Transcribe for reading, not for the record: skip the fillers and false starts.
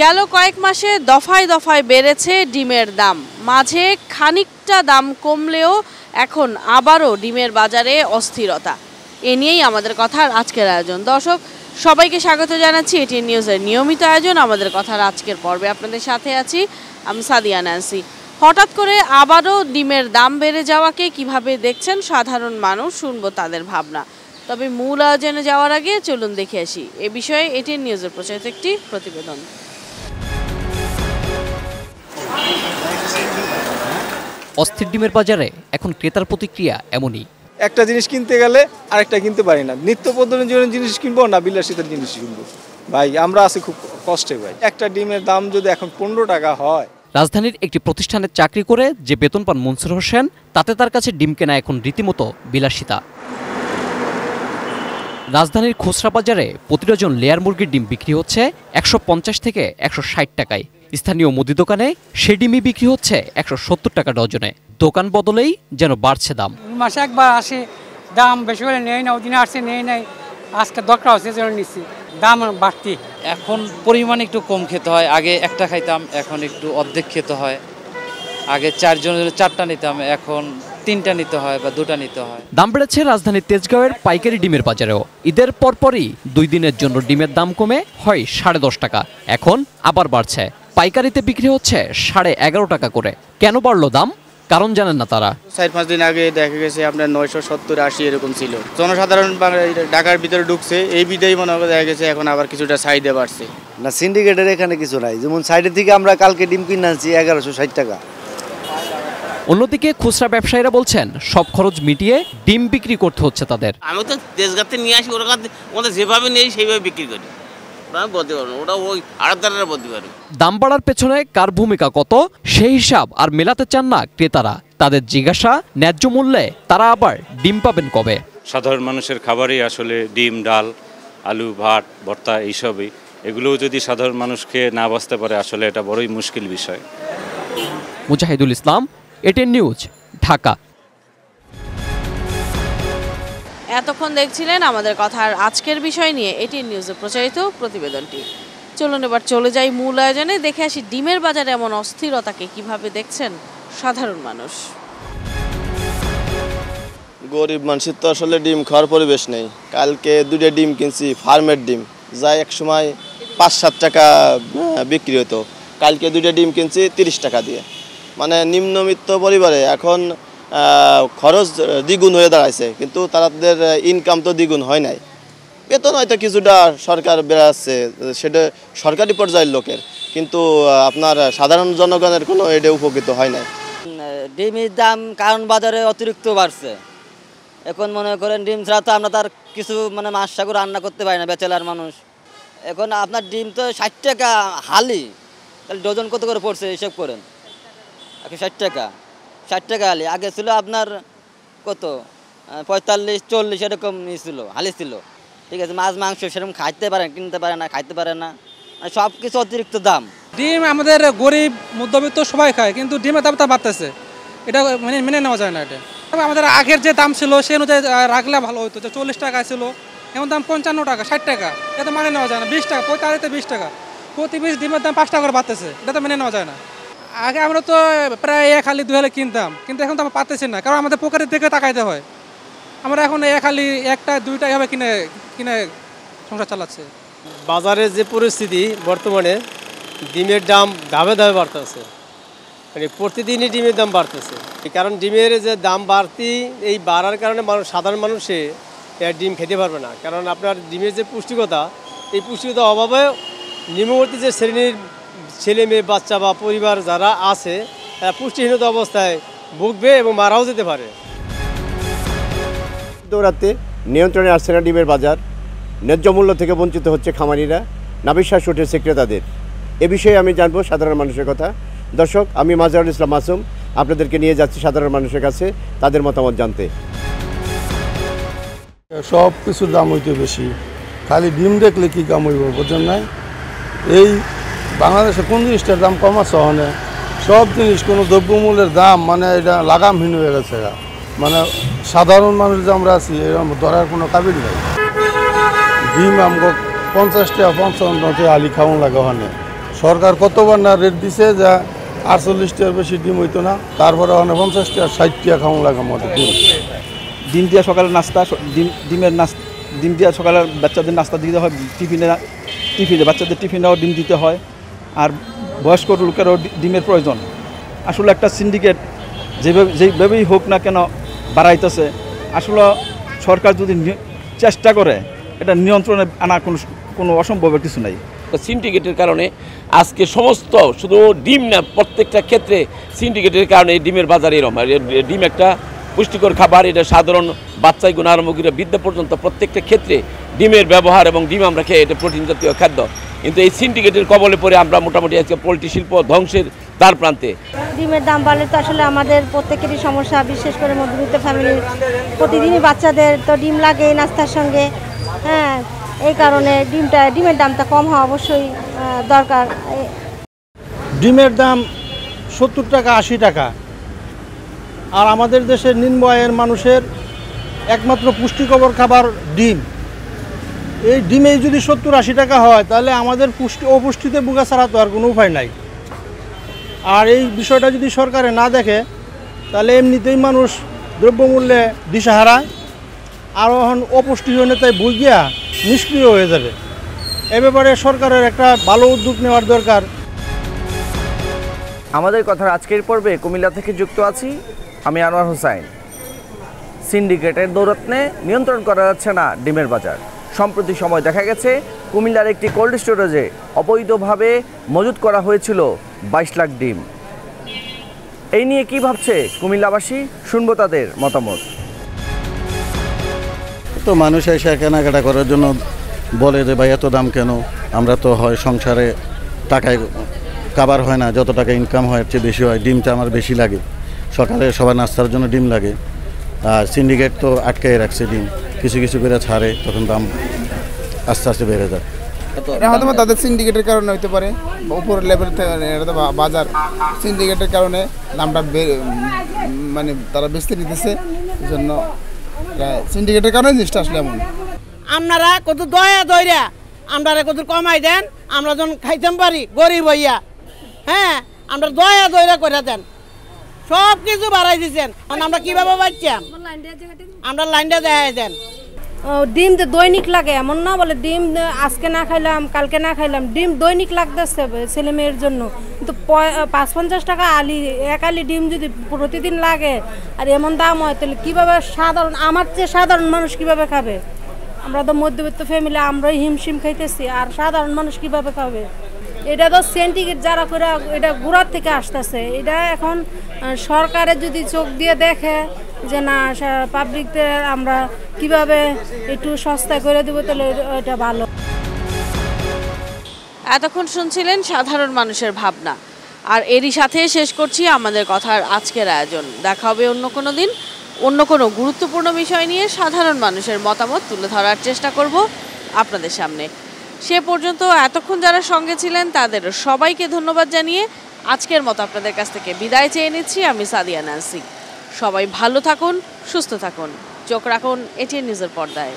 গেল কয়েক মাসে দফায় দফায় বেড়েছে ডিমের দাম। মাঝে খানিকটা দাম কমলেও এখন আবারও ডিমের বাজারে অস্থিরতা। এ নিয়েই আমাদের কথার আজকের আয়োজন। দর্শক সবাইকে স্বাগত জানাচ্ছি এটিএন নিউজের নিয়মিত আয়োজন আমাদের কথার আজকের পর্বে। আপনাদের সাথে আছি আমি সাদিয়া ন্যান্সি। হঠাৎ করে আবারও ডিমের দাম বেড়ে যাওয়াকে কিভাবে দেখছেন সাধারণ মানুষ, শুনবো তাদের ভাবনা। তবে মূল আয়োজনে যাওয়ার আগে চলুন দেখে আসি এ বিষয়ে এটিএন নিউজের প্রচারিত একটি প্রতিবেদন। অস্থির ডিমের বাজারে এখন ক্রেতার প্রতিক্রিয়া এমনই। একটা জিনিস কিনতে গেলে আরেকটা কিনতে পারি না। নিত্য প্রয়োজনীয় জিনিস কিনবো না বিলাসিতার জিনিস কিনবো। ভাই আমরা আছি খুব কষ্টে ভাই। একটা ডিমের দাম যদি এখন 15 টাকা হয়। রাজধানীর একটি প্রতিষ্ঠানে চাকরি করে যে বেতন পান মনসুর হোসেন, তাতে তার কাছে ডিম কেনা এখন রীতিমতো বিলাসিতা। রাজধানীর খুচরা বাজারে প্রতি ডজন লেয়ার মুরগির ডিম বিক্রি হচ্ছে 150 থেকে 160 টাকায়। স্থানীয় মুদি দোকানে সেই ডিমই বিক্রি হচ্ছে 170 টাকা ডজনে। দোকান বদলেই যেন বাড়ছে দাম। মাসে একবার আসে, দাম বেশি হলে নেই না, ওদিনে আসছে নেই নাই, আজকে দরকার হচ্ছে জন্য নিচ্ছি, দাম বাড়তি। এখন পরিমাণ একটু কম খেতে হয়। আগে একটা খাইতাম, এখন একটু অর্ধেক খেতে হয়। আগে 4 জনের 4টা নিতাম, এখন 3টা নিতে হয় বা 2টা নিতে হয়। দাম বেড়েছে রাজধানীর তেজগাঁওয়ের পাইকারি ডিমের বাজারেও। ঈদের পরপরই 2 দিনের জন্য ডিমের দাম কমে হয় 10.5 টাকা, এখন আবার বাড়ছে। পাইকারিতে বিক্রি হচ্ছে 11.5 টাকা করে। কেন বাড়লো দাম? কারণ জানেন না তারা। 4-5 দিন আগে দেখা গেছে আপনার 970-80 এরকম ছিল। জনসাধারণ ঢাকার ভিতরে ঢুকছে, এই বিদায় মনে করে দেখা গেছে এখন আবার কিছুটা সাইডে বাড়ছে। না, সিন্ডিকেটের এখানে কিছু নাই। যেমন সাইডের থেকে আমরা কালকে ডিম কিনে আনছি 1160 টাকা। অন্যদিকে খুচরা ব্যবসায়ীরা বলছেন সব খরচ মিটিয়ে ডিম বিক্রি করতে হচ্ছে তাদের। আমি তো তেজগাঁতে নিয়ে আসি, ওরা যেভাবে নেই সেইভাবে বিক্রি করি। বলতে পারবো ওটা ওই আড়তদারেরা বলতে পারবে। দাম বাড়ার পেছনে কার ভূমিকা কত সেই হিসাব আর মেলাতে চান না ক্রেতারা। তাদের জিজ্ঞাসা, ন্যায্য মূল্যে তারা আবার ডিম পাবেন কবে? সাধারণ মানুষের খাবারই আসলে ডিম, ডাল, আলু, ভাত, ভর্তা এইসবই। এগুলোও যদি সাধারণ মানুষকে না বাঁচতে পারে আসলে এটা বড়ই মুশকিল বিষয়। Mujahidul Islam, ATN news, Dhaka. এতক্ষণ দেখছিলেন আমাদের কথার আজকের বিষয় নিয়ে এটিএন নিউজে প্রচারিত প্রতিবেদনটি। চলুন এবার চলে যাই মূল আয়োজনে, দেখে আসি ডিমের বাজারে এমন অস্থিরতাকে কিভাবে দেখছেন সাধারণ মানুষ। গরিব মানুষের তো আসলে ডিম খাওয়ার পরিবেশ নেই। কালকে 2টা ডিম কিনছি, ফার্মের ডিম, যা এক সময় 5-7 টাকা বিক্রি হতো। কালকে 2টা ডিম কিনছি 30 টাকা দিয়ে। মানে নিম্নবিত্ত পরিবারে এখন খরচ দ্বিগুণ হয়ে দাঁড়াইছে, কিন্তু তাদের ইনকাম তো দ্বিগুণ হয় নাই। বেতন হয়তো কিছুটা সরকার বেড়াচ্ছে, সেটা সরকারি পর্যায়ের লোকের, কিন্তু আপনার সাধারণ জনগণের কোনো এটা উপকৃত হয় নাই। ডিমের দাম কারণ বাজারে অতিরিক্ত বাড়ছে। এখন মনে করেন ডিম ছাড়া তো আমরা তার কিছু মাছ সাগর রান্না করতে পারি না, ব্যাচেলার মানুষ। এখন আপনার ডিম তো 60 টাকা হালি, তাহলে ডজন কত করে পড়ছে হিসেব করেন। এখন 60 টাকা হালি। আগে ছিল আপনার কত 45-40 এরকম ছিল, হালি ছিল। ঠিক আছে, মাছ মাংস সেরকম খাইতে পারেন, কিনতে পারে না, খাইতে পারে না, সব কিছু অতিরিক্ত দাম। ডিম আমাদের গরিব মধ্যবিত্ত সবাই খায়, কিন্তু ডিমের দামটা বাড়তেছে, এটা মেনে নেওয়া যায় না। এটা আমাদের আগের যে দাম ছিল সেই অনুযায়ী রাখলে ভালো হতো। যে 40 টাকা ছিল, এখন দাম 55 টাকা, 60 টাকা, এটা মানে নেওয়া যায় না। 20 টাকা, 20 টাকা প্রতি পিস ডিমের দাম 5 টাকা করে বাড়তেছে, এটা তো মেনে নেওয়া যায় না। আগে আমরা তো প্রায় 1 হালি 2 হালি কিনতাম, কিন্তু এখন তো আমরা পাচ্ছি না, কারণ আমাদের পকেটের দিকে তাকাইতে হয়। আমরা এখন 1 হালি 1টা 2টা এভাবে কিনে সংসার চালাচ্ছে। বাজারের যে পরিস্থিতি বর্তমানে, ডিমের দাম ধাপে ধাপে বাড়তেছে, মানে প্রতিদিনই ডিমের দাম বাড়তেছে। কারণ ডিমের যে দাম বাড়তি, এই বাড়ার কারণে সাধারণ মানুষে ডিম খেতে পারবে না। কারণ আপনার ডিমের যে পুষ্টিকতা, এই পুষ্টিকতার অভাবে নিম্নবর্তী যে শ্রেণীর ছেলে মেয়ে বাচ্চা বা পরিবার যারা আছে, তারা পুষ্টিহীনতা অবস্থায় ভুগবে এবং মারাও যেতে পারে। দৌড়াতে নিয়ন্ত্রণে আসছে না ডিমের বাজার। ন্যায্য মূল্য থেকে বঞ্চিত হচ্ছে খামারিরা, নাবিশ্বাস উঠেছে ক্রেতাদের। এ বিষয়ে আমি জানবো সাধারণ মানুষের কথা। দর্শক, আমি মাজহারুল ইসলাম মাসুম আপনাদেরকে নিয়ে যাচ্ছি সাধারণ মানুষের কাছে তাদের মতামত জানতে। সব কিছুর দাম হইতে বেশি, খালি ডিম দেখলে কি কাম হইব বোঝেন নাই। এই বাংলাদেশে কোন জিনিসটার দাম কম আছে? হনে সব জিনিস, কোনো দ্রব্যমূল্যের দাম মানে এটা লাগামহীন হয়ে গেছে। মানে সাধারণ মানুষ যে আমরা আছি, এরকম ধরার কোনো কাবিল নেই। ডিম আমাকে 50 টাকা 55 টাকা আলি খাওয়ান লাগে, হনে সরকার কতবার না রেট দিছে যা 48 টাকার বেশি ডিম হইতো না, তারপরে 50 টাকা 60 টাকা খাওয়া লাগে আমাদের ডিম। ডিম দিয়া সকালের নাস্তা, ডিম দিয়া সকালের বাচ্চাদের নাস্তা দিতে হয়, টিফিনে বাচ্চাদের টিফিনেও ডিম দিতে হয়, আর বয়স্ক লোকেরও ডিমের প্রয়োজন। আসলে একটা সিন্ডিকেট যেভাবেই হোক না কেন বাড়াইতেছে। আসলে সরকার যদি চেষ্টা করে এটা নিয়ন্ত্রণে আনা কোনো অসম্ভবের কিছু নাই। সিন্ডিকেটের কারণে আজকে সমস্ত শুধু ডিম না, প্রত্যেকটা ক্ষেত্রে সিন্ডিকেটের কারণে ডিমের বাজারে এরকম। ডিম একটা পুষ্টিকর খাবার, এটা সাধারণ বাচ্চাই গুণ আরম্ভ করে বৃদ্ধ পর্যন্ত প্রত্যেকটা ক্ষেত্রে ডিমের ব্যবহার, এবং ডিম আমরা খেয়ে এটা প্রোটিন জাতীয় খাদ্য। কিন্তু এই সিন্ডিকেটের কবলে পড়ে আমরা মোটামুটি আজকে পোলট্রি শিল্প ধ্বংসের দ্বার প্রান্তে। ডিমের দাম বাড়লে তো আসলে আমাদের প্রত্যেকেরই সমস্যা, বিশেষ করে মধ্যবিত্ত ফ্যামিলির প্রতিদিনই বাচ্চাদের তো ডিম লাগে নাস্তার সঙ্গে। হ্যাঁ, এই কারণে ডিমের দামটা কম হওয়া অবশ্যই দরকার। ডিমের দাম 70 টাকা 80 টাকা, আর আমাদের দেশের নিম্ন আয়ের মানুষের একমাত্র পুষ্টিকর খাবার ডিম। এই ডিমেই যদি 70-80 টাকা হয় তাহলে আমাদের অপুষ্টিতে ভোগা ছাড়া তো আর কোনো উপায় নাই। আর এই বিষয়টা যদি সরকারে না দেখে তাহলে এমনিতেই মানুষ দ্রব্যমূল্যে দিশাহারা, আরও এখন অপুষ্টিজনিতায় ভুগিয়া নিষ্ক্রিয় হয়ে যাবে। এ ব্যাপারে সরকারের একটা ভালো উদ্যোগ নেওয়ার দরকার। আমাদের কথার আজকের পর্বে কুমিল্লা থেকে যুক্ত আছি আমি আনোয়ার হোসাইন। সিন্ডিকেটের দৌরাত্ম্যে নিয়ন্ত্রণ করা যাচ্ছে না ডিমের বাজার। সম্প্রতি সময় দেখা গেছে কুমিল্লার একটি কোল্ড স্টোরেজে অবৈধভাবে মজুত করা হয়েছিল 22 লাখ ডিম। এই নিয়ে কি ভাবছে কুমিল্লাবাসী, শুনবো তাদের মতামত। তো মানুষ এসে কেনাকাটা করার জন্য বলে যে ভাই এত দাম কেন, আমরা তো হয় সংসারে টাকায় কাবার হয় না, যত টাকা ইনকাম হয় এর চেয়ে বেশি হয়। ডিমটা আমার বেশি লাগে, সকালে সবার নাস্তার জন্য ডিম লাগে। আর সিন্ডিকেট তো আটকায় রাখছে, ডিম কিছু কিছু করে ছাড়ে, তখন দাম আস্তে আস্তে বেড়ে যায়। হয়তো তাদের সিন্ডিকেটের কারণে হইতে পারে, উপর লেভেল থেকে বাজার সিন্ডিকেটের কারণে দামটা মানে তারা বেচতে নিতেছে, এই জন্য সিন্ডিকেটের কারণে জিনিসটা আসলে এমন। আপনারা কত দয়া দইরা আপনারা কত কমাই দেন, আমরা যখন খাইতাম পারি গরিব হইয়া। হ্যাঁ, আমরা দয়া দইরা করে দেন, সব কিছু বাড়াই দিচ্ছেন। আমরা কিভাবে বাঁচতাম, আমরা লাইনটা দেখাই দেন। ডিম যে দৈনিক লাগে এমন না, বলে ডিম আজকে না খাইলাম কালকে না খাইলাম, ডিম দৈনিক লাগতেছে ছেলে মেয়ের জন্য। কিন্তু ৫-৫০ টাকা এক আলি ডিম যদি প্রতিদিন লাগে আর এমন দাম হয়, তাহলে কীভাবে সাধারণ, আমার চেয়ে সাধারণ মানুষ কিভাবে খাবে? আমরা তো মধ্যবিত্ত ফ্যামিলি, আমরাই হিমশিম খাইতেছি, আর সাধারণ মানুষ কিভাবে খাবে? এটা তো সিন্ডিকেট যারা করে এটা গোড়ার থেকে আসতেছে। এটা এখন সরকারের যদি চোখ দিয়ে দেখে যে না পাবলিকদের আমরা কিভাবে একটু সস্তা করে দেবো, তাহলে এটা ভালো। এতক্ষণ শুনছিলেন সাধারণ মানুষের ভাবনা, আর এরই সাথে শেষ করছি আমাদের কথার আজকের আয়োজন। দেখা হবে অন্য কোনো দিন অন্য কোনো গুরুত্বপূর্ণ বিষয় নিয়ে। সাধারণ মানুষের মতামত তুলে ধরার চেষ্টা করব আপনাদের সামনে। সে পর্যন্ত এতক্ষণ যারা সঙ্গে ছিলেন তাদের সবাইকে ধন্যবাদ জানিয়ে আজকের মতো আপনাদের কাছ থেকে বিদায় চেয়ে নিচ্ছি। আমি সাদিয়া নান্সি। সবাই ভালো থাকুন, সুস্থ থাকুন, চোখ রাখুন এটিএন নিউজের পর্দায়।